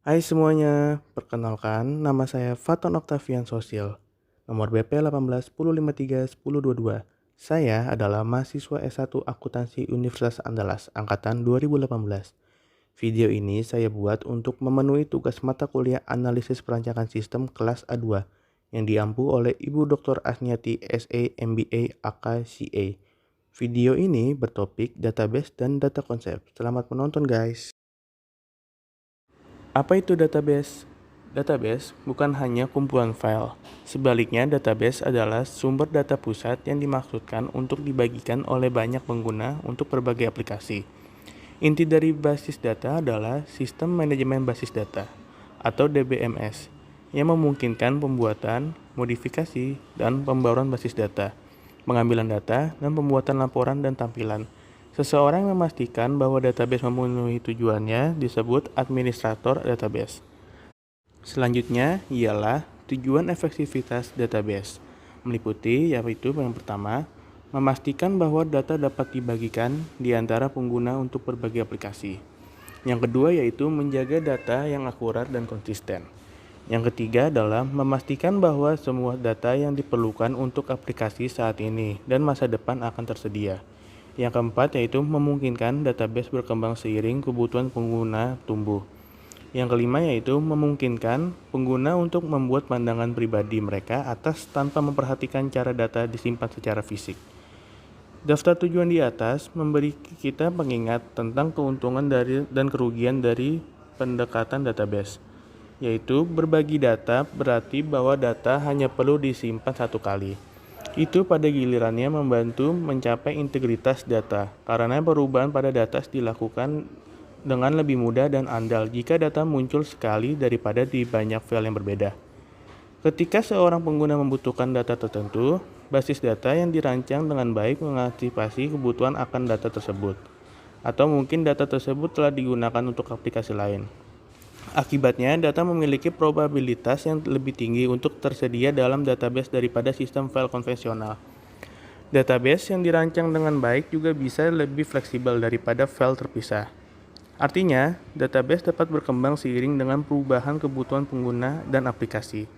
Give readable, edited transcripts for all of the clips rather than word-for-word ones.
Hai semuanya, perkenalkan nama saya Faton Octavian Sosil, nomor BP 18 1053 1022. Saya adalah mahasiswa S1 Akuntansi Universitas Andalas angkatan 2018. Video ini saya buat untuk memenuhi tugas mata kuliah Analisis Perancangan Sistem kelas A2 yang diampu oleh Ibu Dr. Asniati SA MBA AKCA. Video ini bertopik database dan data konsep. Selamat menonton guys. Apa itu database? Database bukan hanya kumpulan file. Sebaliknya, database adalah sumber data pusat yang dimaksudkan untuk dibagikan oleh banyak pengguna untuk berbagai aplikasi. Inti dari basis data adalah Sistem Manajemen Basis Data atau DBMS yang memungkinkan pembuatan, modifikasi, dan pembaruan basis data, pengambilan data, dan pembuatan laporan dan tampilan. Seseorang yang memastikan bahwa database memenuhi tujuannya disebut administrator database. Selanjutnya ialah tujuan efektivitas database, meliputi yaitu yang pertama, memastikan bahwa data dapat dibagikan di antara pengguna untuk berbagai aplikasi. Yang kedua yaitu menjaga data yang akurat dan konsisten. Yang ketiga adalah memastikan bahwa semua data yang diperlukan untuk aplikasi saat ini dan masa depan akan tersedia. Yang keempat yaitu memungkinkan database berkembang seiring kebutuhan pengguna tumbuh. Yang kelima yaitu memungkinkan pengguna untuk membuat pandangan pribadi mereka atas tanpa memperhatikan cara data disimpan secara fisik. Daftar tujuan di atas memberi kita pengingat tentang keuntungan dan kerugian dari pendekatan database, yaitu berbagi data berarti bahwa data hanya perlu disimpan satu kali. Itu pada gilirannya membantu mencapai integritas data, karena perubahan pada data dilakukan dengan lebih mudah dan andal jika data muncul sekali daripada di banyak file yang berbeda. Ketika seorang pengguna membutuhkan data tertentu, basis data yang dirancang dengan baik mengantisipasi kebutuhan akan data tersebut, atau mungkin data tersebut telah digunakan untuk aplikasi lain. Akibatnya, data memiliki probabilitas yang lebih tinggi untuk tersedia dalam database daripada sistem file konvensional. Database yang dirancang dengan baik juga bisa lebih fleksibel daripada file terpisah. Artinya, database dapat berkembang seiring dengan perubahan kebutuhan pengguna dan aplikasi.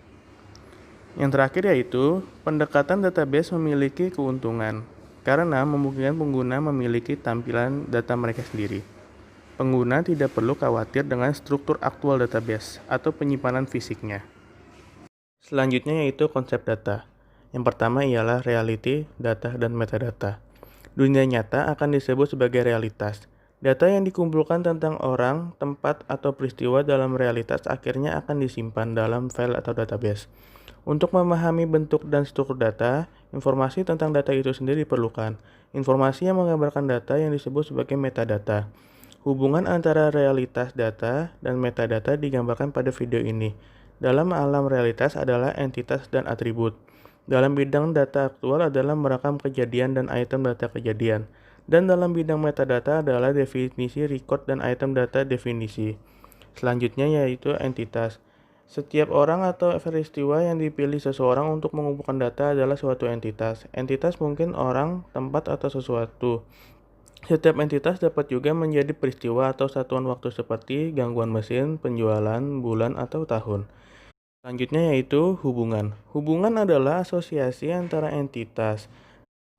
Yang terakhir yaitu, pendekatan database memiliki keuntungan, karena memungkinkan pengguna memiliki tampilan data mereka sendiri. Pengguna tidak perlu khawatir dengan struktur aktual database atau penyimpanan fisiknya. Selanjutnya yaitu konsep data. Yang pertama ialah reality, data, dan metadata. Dunia nyata akan disebut sebagai realitas. Data yang dikumpulkan tentang orang, tempat, atau peristiwa dalam realitas akhirnya akan disimpan dalam file atau database. Untuk memahami bentuk dan struktur data, informasi tentang data itu sendiri diperlukan. Informasi yang menggambarkan data yang disebut sebagai metadata. Hubungan antara realitas data dan metadata digambarkan pada video ini. Dalam alam realitas adalah entitas dan atribut. Dalam bidang data aktual adalah merekam kejadian dan item data kejadian. Dan dalam bidang metadata adalah definisi record dan item data definisi. Selanjutnya yaitu entitas. Setiap orang atau peristiwa yang dipilih seseorang untuk mengumpulkan data adalah suatu entitas. Entitas mungkin orang, tempat, atau sesuatu. Setiap entitas dapat juga menjadi peristiwa atau satuan waktu seperti gangguan mesin, penjualan, bulan, atau tahun. Selanjutnya yaitu hubungan. Hubungan adalah asosiasi antara entitas.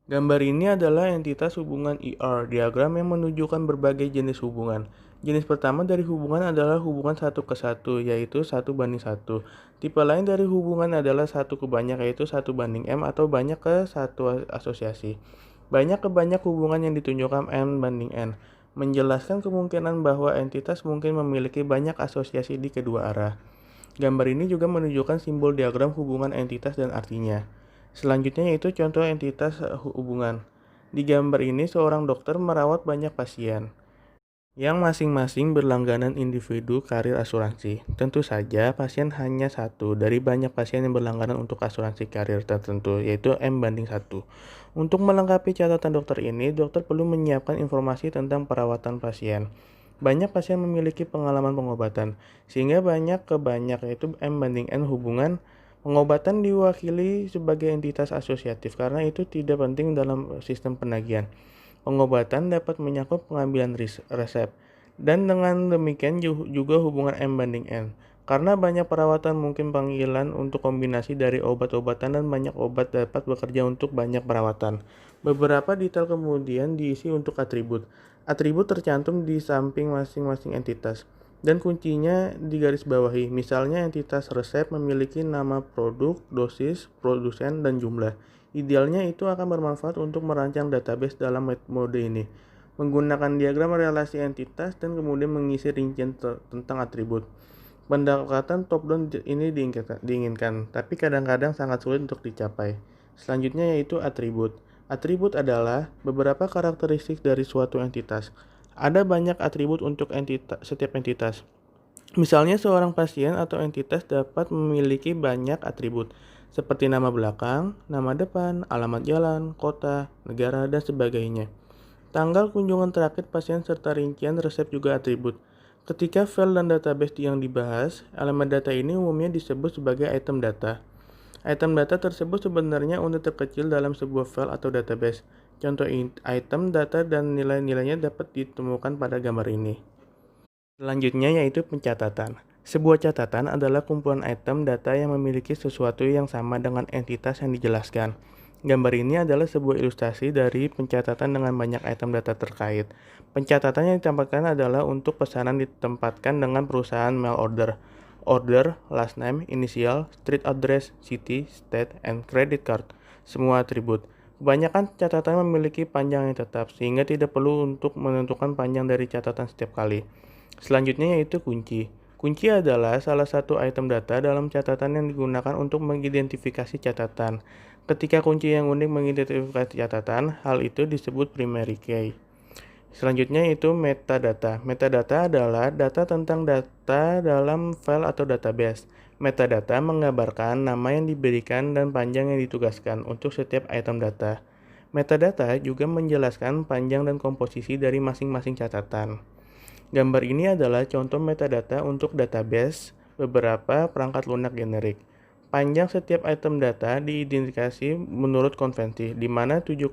Gambar ini adalah entitas hubungan diagram yang menunjukkan berbagai jenis hubungan. Jenis pertama dari hubungan adalah hubungan satu ke satu, yaitu 1:1. Tipe lain dari hubungan adalah satu ke banyak, yaitu 1:m atau banyak ke satu asosiasi. Banyak ke banyak hubungan yang ditunjukkan n/n, menjelaskan kemungkinan bahwa entitas mungkin memiliki banyak asosiasi di kedua arah. Gambar ini juga menunjukkan simbol diagram hubungan entitas dan artinya. Selanjutnya yaitu contoh entitas hubungan. Di gambar ini seorang dokter merawat banyak pasien, yang masing-masing berlangganan individu karir asuransi. Tentu saja pasien hanya satu dari banyak pasien yang berlangganan untuk asuransi karir tertentu, yaitu M/1. Untuk melengkapi catatan dokter ini, dokter perlu menyiapkan informasi tentang perawatan pasien. Banyak pasien memiliki pengalaman pengobatan, sehingga banyak ke banyak yaitu M/N hubungan. Pengobatan diwakili sebagai entitas asosiatif karena itu tidak penting dalam sistem penagihan. Pengobatan dapat menyangkut pengambilan resep, Dan dengan demikian juga hubungan M banding N. Karena banyak perawatan mungkin panggilan untuk kombinasi dari obat-obatan dan banyak obat dapat bekerja untuk banyak perawatan. Beberapa detail kemudian diisi untuk atribut. Atribut tercantum di samping masing-masing entitas. Dan kuncinya digarisbawahi. Misalnya entitas resep memiliki nama produk, dosis, produsen, dan jumlah. Idealnya itu akan bermanfaat untuk merancang database dalam mode ini, menggunakan diagram relasi entitas dan kemudian mengisi rincian tentang atribut. Pendekatan top-down ini diinginkan, tapi kadang-kadang sangat sulit untuk dicapai. Selanjutnya yaitu atribut. Atribut adalah beberapa karakteristik dari suatu entitas. Ada banyak atribut untuk setiap entitas. Misalnya seorang pasien atau entitas dapat memiliki banyak atribut, seperti nama belakang, nama depan, alamat jalan, kota, negara, dan sebagainya. Tanggal kunjungan terakhir pasien serta rincian resep juga atribut. Ketika file dan database yang dibahas, elemen data ini umumnya disebut sebagai item data. Item data tersebut sebenarnya unit terkecil dalam sebuah file atau database. Contoh item data dan nilai-nilainya dapat ditemukan pada gambar ini. Selanjutnya yaitu pencatatan. Sebuah catatan adalah kumpulan item data yang memiliki sesuatu yang sama dengan entitas yang dijelaskan. Gambar ini adalah sebuah ilustrasi dari pencatatan dengan banyak item data terkait. Pencatatan yang ditempatkan adalah untuk pesanan ditempatkan dengan perusahaan mail order. Order, last name, initial, street address, city, state, and credit card. Semua atribut. Kebanyakan catatan memiliki panjang yang tetap, sehingga tidak perlu untuk menentukan panjang dari catatan setiap kali. Selanjutnya yaitu kunci. Kunci adalah salah satu item data dalam catatan yang digunakan untuk mengidentifikasi catatan. Ketika kunci yang unik mengidentifikasi catatan, hal itu disebut primary key. Selanjutnya itu metadata. Metadata adalah data tentang data dalam file atau database. Metadata menggambarkan nama yang diberikan dan panjang yang ditugaskan untuk setiap item data. Metadata juga menjelaskan panjang dan komposisi dari masing-masing catatan. Gambar ini adalah contoh metadata untuk database beberapa perangkat lunak generik. Panjang setiap item data diidentifikasi menurut konvensi, di mana 7,2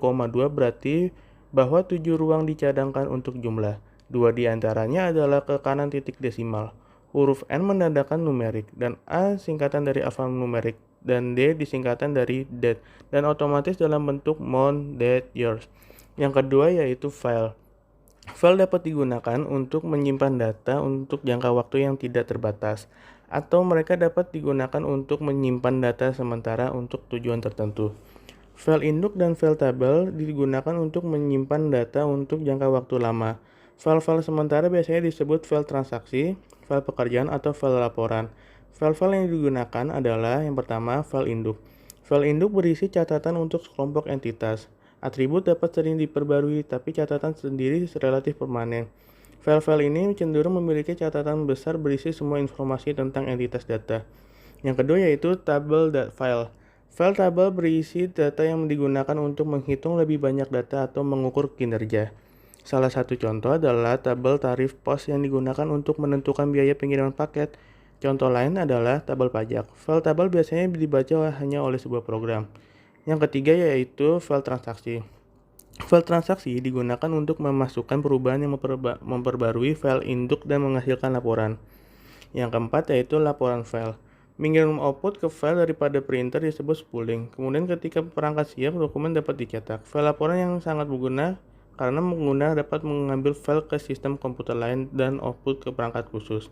berarti bahwa 7 ruang dicadangkan untuk jumlah. 2 diantaranya adalah ke kanan titik desimal. Huruf N menandakan numerik, dan A singkatan dari alfanumerik, dan D disingkatan dari date, dan otomatis dalam bentuk month, date, years. Yang kedua yaitu file. File dapat digunakan untuk menyimpan data untuk jangka waktu yang tidak terbatas, atau mereka dapat digunakan untuk menyimpan data sementara untuk tujuan tertentu. File induk dan file tabel digunakan untuk menyimpan data untuk jangka waktu lama. File-file sementara biasanya disebut file transaksi, file pekerjaan, atau file laporan. File-file yang digunakan adalah yang pertama file induk. File induk berisi catatan untuk sekelompok entitas. Atribut dapat sering diperbarui, tapi catatan sendiri relatif permanen. File-file ini cenderung memiliki catatan besar berisi semua informasi tentang entitas data. Yang kedua yaitu tabel file. File tabel berisi data yang digunakan untuk menghitung lebih banyak data atau mengukur kinerja. Salah satu contoh adalah tabel tarif pos yang digunakan untuk menentukan biaya pengiriman paket. Contoh lain adalah tabel pajak. File tabel biasanya dibaca hanya oleh sebuah program. Yang ketiga yaitu file transaksi. File transaksi digunakan untuk memasukkan perubahan yang memperbarui file induk dan menghasilkan laporan. Yang keempat yaitu laporan file. Mengirim output ke file daripada printer disebut spooling. Kemudian ketika perangkat siap, dokumen dapat dicetak. File laporan yang sangat berguna karena pengguna dapat mengambil file ke sistem komputer lain dan output ke perangkat khusus.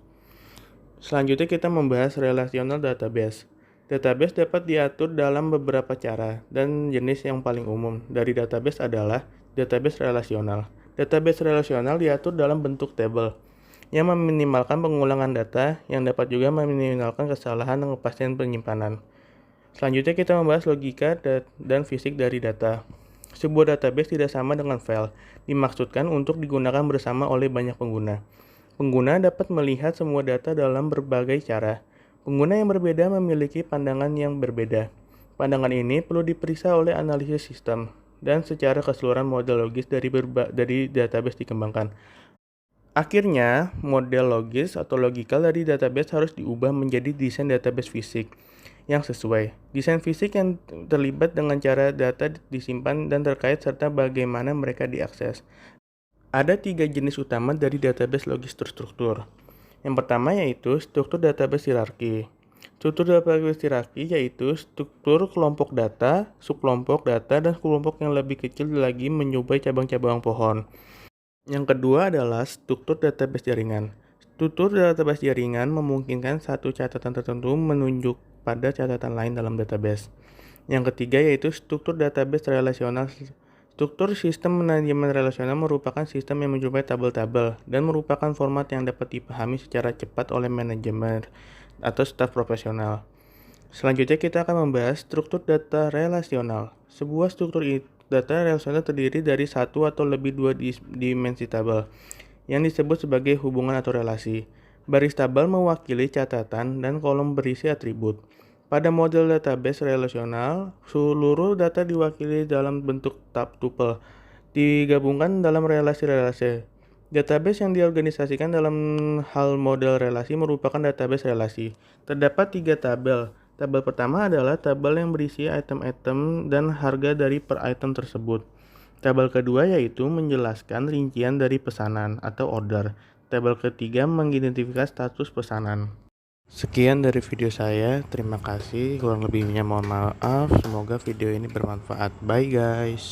Selanjutnya kita membahas relational database. Database dapat diatur dalam beberapa cara, dan jenis yang paling umum dari database adalah database relasional. Database relasional diatur dalam bentuk tabel, yang meminimalkan pengulangan data, yang dapat juga meminimalkan kesalahan dan kepastian penyimpanan. Selanjutnya kita membahas logika dan fisik dari data. Sebuah database tidak sama dengan file, dimaksudkan untuk digunakan bersama oleh banyak pengguna. Pengguna dapat melihat semua data dalam berbagai cara. Pengguna yang berbeda memiliki pandangan yang berbeda. Pandangan ini perlu diperiksa oleh analisis sistem, dan secara keseluruhan model logis dari database dikembangkan. Akhirnya, model logis atau logikal dari database harus diubah menjadi desain database fisik yang sesuai. Desain fisik yang terlibat dengan cara data disimpan dan terkait serta bagaimana mereka diakses. Ada 3 jenis utama dari database logis terstruktur. Yang pertama yaitu struktur database hierarki. Struktur database hierarki yaitu struktur kelompok data, subkelompok data, dan kelompok yang lebih kecil lagi menyerupai cabang-cabang pohon. Yang kedua adalah struktur database jaringan. Struktur database jaringan memungkinkan satu catatan tertentu menunjuk pada catatan lain dalam database. Yang ketiga yaitu struktur database relasional. Struktur sistem manajemen relasional merupakan sistem yang menyerupai tabel-tabel dan merupakan format yang dapat dipahami secara cepat oleh manajemen atau staf profesional. Selanjutnya kita akan membahas struktur data relasional. Sebuah struktur data relasional terdiri dari satu atau lebih dua dimensi tabel yang disebut sebagai hubungan atau relasi. Baris tabel mewakili catatan dan kolom berisi atribut. Pada model database relasional, seluruh data diwakili dalam bentuk tuple, digabungkan dalam relasi-relasi. Database yang diorganisasikan dalam hal model relasi merupakan database relasi. Terdapat 3 tabel. Tabel pertama adalah tabel yang berisi item-item dan harga dari per item tersebut. Tabel kedua yaitu menjelaskan rincian dari pesanan atau order. Tabel ketiga mengidentifikasi status pesanan. Sekian dari video saya, terima kasih. Kurang lebihnya mohon maaf. Semoga video ini bermanfaat. Bye guys.